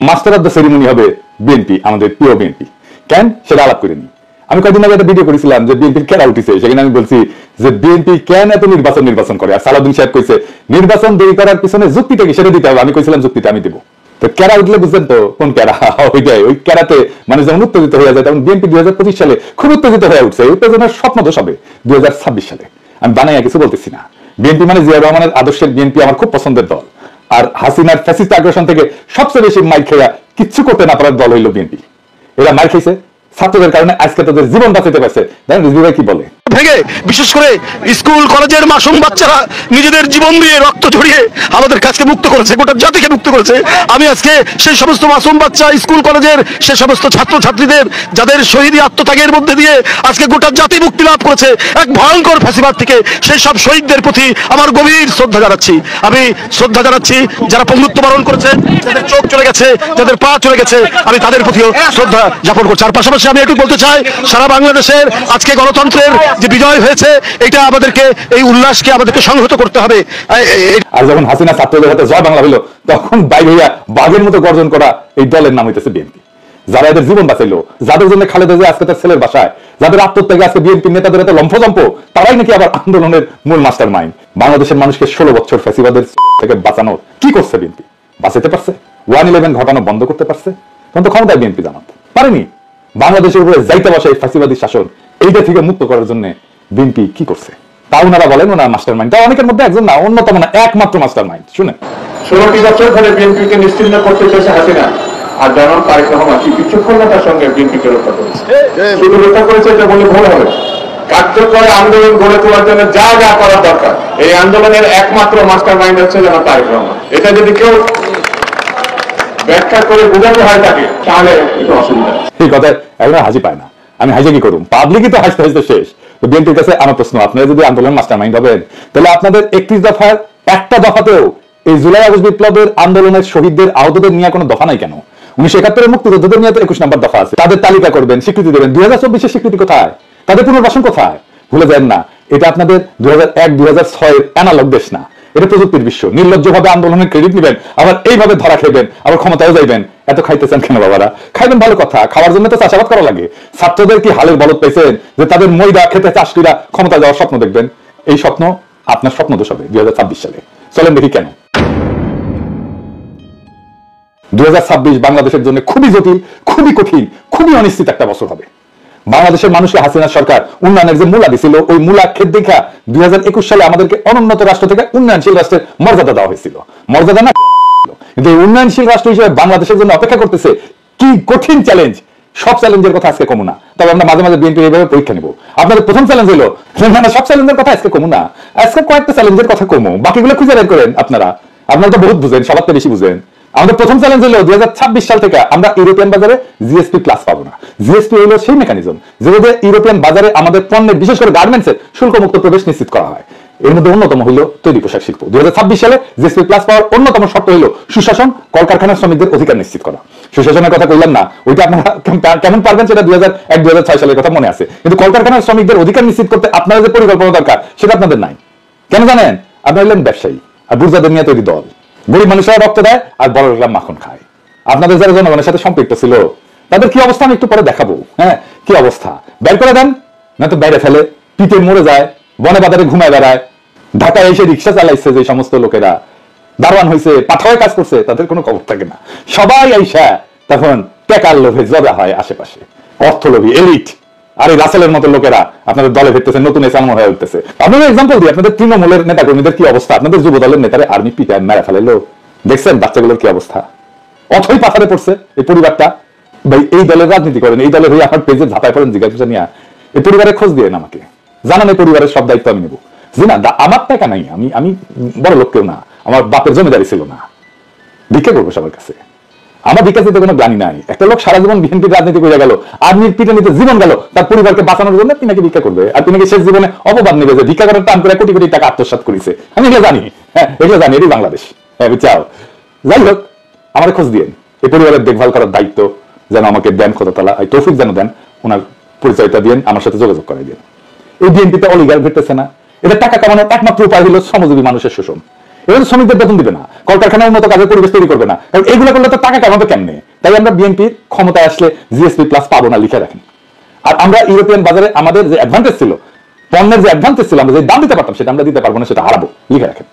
Master of the ceremony হবে BNP, আমাদের প্রিয় বিএনপি। কেন সেটা আলাপ করিনি। আমি কয়েকদিন আগে একটা ভিডিও করেছিলাম যে বিএনপির কেন উঠেছে, সেখানে আমি বলছি যে বিএনপি কেন এত নির্বাচন করে। আর সালাউদ্দিন সাহেব কইছে নির্বাচন দেরি করার পিছনে যুক্তিটা কি সেটা দিতে হবে। আমি কইছিলাম যুক্তিটা আমি দেবো। তো ক্যারা উঠলে বুঝলেন তো কোন ক্যারা, ওইটাই ওই ক্যারাতে মানুষ যেমন উত্তেজিত হয়ে যায়, তেমন বিএনপি 2025 সালে খুব উত্তেজিত হয়ে উঠছে। উত্তেজনার স্বপ্ন দোষ হবে 2026 সালে। আমি বানাইয়া কিছু বলতেছি না। বিএনপি মানে জিয়া রহমানের আদর্শের বিএনপি আমার খুব পছন্দের দল। আর হাসিনার ফ্যাসিস্ট আগ্রাসন থেকে সবচেয়ে বেশি মাইর খেয়া কিচ্ছু করতে না পারার দল হইল বিএনপি। এরা মাইর খেয়েছে ছাত্রদের কারণে, আজকে তাদের জীবন বাঁচাতে পারছে। দেখেন রিজভী ভাই কি বলে, ভেঙে বিশেষ করে স্কুল কলেজের মাসুম বাচ্চারা নিজেদের জীবন দিয়ে রক্ত ঝরিয়ে আমাদের কাছকে মুক্ত করেছে, গোটা জাতিকে মুক্ত করেছে। আমি আজকে সেই সমস্ত মাসুম বাচ্চা, স্কুল কলেজের সে সমস্ত ছাত্র ছাত্রীদের যাদের শহীদ আত্মত্যাগের মধ্যে দিয়ে আজকে গোটা জাতি মুক্তি লাভ করেছে এক ভয়ঙ্কর ফ্যাসিবাদ থেকে, সেই সব শহীদদের প্রতি আমার গভীর শ্রদ্ধা জানাচ্ছি। আমি শ্রদ্ধা জানাচ্ছি যারা পঙ্গুত্ব বরণ করেছে, যাদের চোখ চলে গেছে, যাদের পা চলে গেছে, আমি তাদের প্রতিও শ্রদ্ধা জ্ঞাপন করছি। আর পাশাপাশি আমি একটু বলতে চাই, সারা বাংলাদেশের আজকে গণতন্ত্রের যে বিজয় হয়েছে, এটা আমাদেরকে এই উল্লাসকে আমাদেরকে সংহত করতে হবে। আর যখন হাসিনা ছাত্রদের হাতে জয় বাংলা হইলো, তখন বাইরে হইয়া বাঘের মতো গর্জন করা এই দলের নাম হইতেছে বিএনপি। যারা এদের জীবন বাঁচাইলো, যাদের জন্য খালেদা জিয়া আজকে তার ছেলের বাসায়, যাদের আত্মত্যাগে আজকে বিএনপি নেতাদের এত লম্ফজম্প, তারাই নাকি আবার আন্দোলনের মূল মাস্টার মাইন্ড। বাংলাদেশের মানুষকে 16 বছর ফ্যাসিবাদের থেকে বাঁচানোর কি করছে বিএনপি? বাঁচাতে পারছে? 1/11 ঘটানো বন্ধ করতে পারছে? তখন তো ক্ষমতায় বিএনপি জানাত পারেনি। বাংলাদেশের উপরে যাইতে বসে এই ফ্যাসিবাদী শাসন, এইটা থেকে মুক্ত করার জন্য বিএনপি কি করছে? তা ওনারা বলেন ওনার মাস্টার মাইন্ড, তা অনেকের মধ্যে একজন না, অন্যতম না, একমাত্র মাস্টার মাইন্ড। শুনেন, 16টি বছর ধরে বিএনপিকে নিশ্চিহ্ন করতে চেয়েছে হাসিনা, আর যেমন তারেক রহমান কি বিচক্ষণতার সঙ্গে বিএনপিকে রক্ষা করেছে। শুধু রক্ষা করেছে এটা বলে ভুল হবে। কার্যকর আন্দোলন গড়ে তোলার জন্য যা যা করার দরকার, এই আন্দোলনের একমাত্র মাস্টার মাইন্ড হচ্ছে যেন তারেক রহমান। এটা যদি কেউ ব্যাখ্যা করে বোঝাতে হয় তাকে, তাহলে একটু অসুবিধা। এই কথায় এখন হাসি পায় না। আমি হাসি কি করুন, পাবলিকই তো হাসতে হাসতে শেষ। তো বিএনপির কাছে আমার প্রশ্ন, আপনারা যদি আন্দোলন মাস্টার মাইন্ড হবেন, তাহলে আপনাদের 31 দফার একটা দফাতেও এই জুলাই আগস্ট বিপ্লবের আন্দোলনের শহীদদের আহতদের নিয়ে কোনো দফা নাই কেন? 1971 মুক্তিযোদ্ধাদের নিয়ে তো 21 নম্বর দফা আছে। তাদের তালিকা করবেন, স্বীকৃতি দেবেন। 2024 স্বীকৃতি কোথায়? তাদের পুনর্বাসন কোথায়? ভুলে যান না, এটা আপনাদের 2001-2006 অ্যানালগ দেশ না, এটা প্রযুক্তির বিশ্ব। নির্লজ্জভাবে আন্দোলনের ক্রেডিট নেবেন, আবার এইভাবে ধরা খেবেন, আবার ক্ষমতায় যাইবেন। এত খাইতেছেন কেন বাবারা? খাইবেন ভালো কথা, খাওয়ার জন্য তো চাষাবাদ করা লাগে। ছাত্রদের কি হালের বলদ পেয়েছেন যে তাদের ময়দা খেতে চাষ করা ক্ষমতা যাওয়ার স্বপ্ন দেখবেন? এই স্বপ্ন আপনার স্বপ্ন দোষ হবে 2026 সালে। চলেন দেখি কেন। 2026 বাংলাদেশের জন্য খুবই জটিল, খুবই কঠিন, খুবই অনিশ্চিত একটা বছর হবে। বাংলাদেশের মানুষকে হাসিনা সরকার উন্নয়নের যে মূলা দিছিল, ওই মূলা খেত দেখা 2021 সালে আমাদেরকে অনুন্নত রাষ্ট্র থেকে উন্নয়নশীল রাষ্ট্রের মর্যাদা দেওয়া হয়েছিল। মর্যাদা না, কিন্তু এই উন্নয়নশীল রাষ্ট্র হিসেবে বাংলাদেশের জন্য অপেক্ষা করতেছে কি কঠিন চ্যালেঞ্জ। সব চ্যালেঞ্জের কথা আজকে কমু না, তবে আমরা মাঝে মাঝে বিএনপি এইভাবে পরীক্ষা নিব। আপনাদের প্রথম চ্যালেঞ্জ হলো, সব চ্যালেঞ্জের কথা আজকে কমু না, আজকে কয়েকটা চ্যালেঞ্জের কথা কমু, বাকিগুলো খুঁজে বের করেন। আপনারা তো বহুত বুঝেন, সবার তো বেশি বুঝেন। আমাদের প্রথম চ্যালেঞ্জ হলো 2026 সাল থেকে আমরা ইউরোপিয়ান বাজারে জিএসপি প্লাস পাবো না। জিএসপি হলো সেই মেকানিজম যেভাবে ইউরোপিয়ান বাজারে আমাদের পণ্যের, বিশেষ করে গার্মেন্টসের শুল্কমুক্ত প্রবেশ নিশ্চিত করা হয়। এর মধ্যে অন্যতম হইল তৈরি পোশাক শিল্প। 2026 সালে জিএসপি প্লাস পাওয়ার অন্যতম শর্ত হইল সুশাসন, কলকারখানার শ্রমিকদের অধিকার নিশ্চিত করা। সুশাসনের কথা কইলাম না, ওইটা আপনারা কেমন পারবেন সেটা 2001-2006 সালের কথা মনে আছে, কিন্তু কলকারখানার শ্রমিকদের অধিকার নিশ্চিত করতে আপনারা যে পরিকল্পনা দরকার সেটা আপনাদের নাই। কেন জানেন? আপনারা হলেন ব্যবসায়ী আর বুর্জাদের নিয়ে তৈরি দল। গরিব মানুষরা রক্ত দেয় আর বড়রা মাখন খায়। আপনাদের যারা জনগণের সাথে সম্পৃক্ত ছিল তাদের কি অবস্থা আমি একটু পরে দেখাবো। হ্যাঁ, কি অবস্থা, বের করে দেন, না তো বাইরে ফেলে, পিঠে মরে যায়, বনে বাজারে ঘুমায় বেড়ায়। ঢাকায় এসে রিক্সা চালাইছে যে সমস্ত লোকেরা, দারোয়ান হয়েছে, পাঠায় কাজ করছে, তাদের কোনো খবর থাকে না। সবাই আইসা তখন টেকার লোভে জড়া হয় আশেপাশে, অর্থলোভী এলিট। আর এই রাসেলের মতো লোকেরা আপনাদের দলে ফিরতেছে, নতুন এসাম হয়ে উঠতেছে। আপনাদের এক্সাম্পল দিই, আপনাদের তৃণমূলের নেতা কর্মীদের কি অবস্থা, আপনাদের যুব দলের নেতারে আর্মি পিটায় মেরে ফেলাইলো, দেখছেন বাচ্চাগুলোর কি অবস্থা? অথই পাথারে পড়ছে এই পরিবারটা। ভাই এই দলের রাজনীতি করেন, এই দলের হয়ে আমার পেজে ঝাঁপায় পড়েন, জিজ্ঞাসা নিয়ে এই পরিবারের খোঁজ দিয়ে আমাকে জানান, এই পরিবারের সব দায়িত্ব আমি নেবো। জি না, আমার টাকা নাই, আমি বড় লোক কেউ না, আমার বাপের জমিদারি ছিল না, ভিক্ষা করবো সবার কাছে। আমার বিকাশে তো কোনো জ্ঞানী নাই। একটা লোক সারা জীবন বিএনপির রাজনীতি করে গেল, আর্মির পিঠে নিতে জীবন গেল, তার পরিবারকে বাঁচানোর জন্য তিনি নাকি ভিক্ষা করবে, আর তিনি শেষ জীবনে অপবাদ নেবে যে ভিক্ষা করার টান করে কোটি কোটি টাকা আত্মসাৎ করেছে। আমি এগুলো জানি, হ্যাঁ এগুলো জানি, এটি বাংলাদেশ। হ্যাঁ চাও, যাই হোক, আমার খোঁজ দিয়েন, এই পরিবারের দেখভাল করার দায়িত্ব যেন আমাকে দেন, খোদাতালা এই তৌফিক যেন দেন, ওনার পরিচয়টা দিয়েন, আমার সাথে যোগাযোগ করাই দেন। এই বিএনপিতে অলিগার ঘটতেছে না, এটা টাকা কামানোর একমাত্র উপায় হলো শ্রমজীবী মানুষের শোষণ। এবার শ্রমিকদের বেতন দিবে না, কলকারখানার মতো কাজের পরিবেশ তৈরি করবে না, কারণ এগুলো করলে তো টাকা কামাবে কেমনে। তাই আমরা বিএনপির ক্ষমতায় আসলে জিএসপি প্লাস পাবো না, লিখে রাখেন। আর আমরা ইউরোপিয়ান বাজারে আমাদের যে অ্যাডভান্টেজ ছিল, পণ্যের যে অ্যাডভান্টেজ ছিল, আমরা যে দাম দিতে পারতাম সেটা আমরা দিতে পারবো না, সেটা হারাবো, লিখে রাখেন।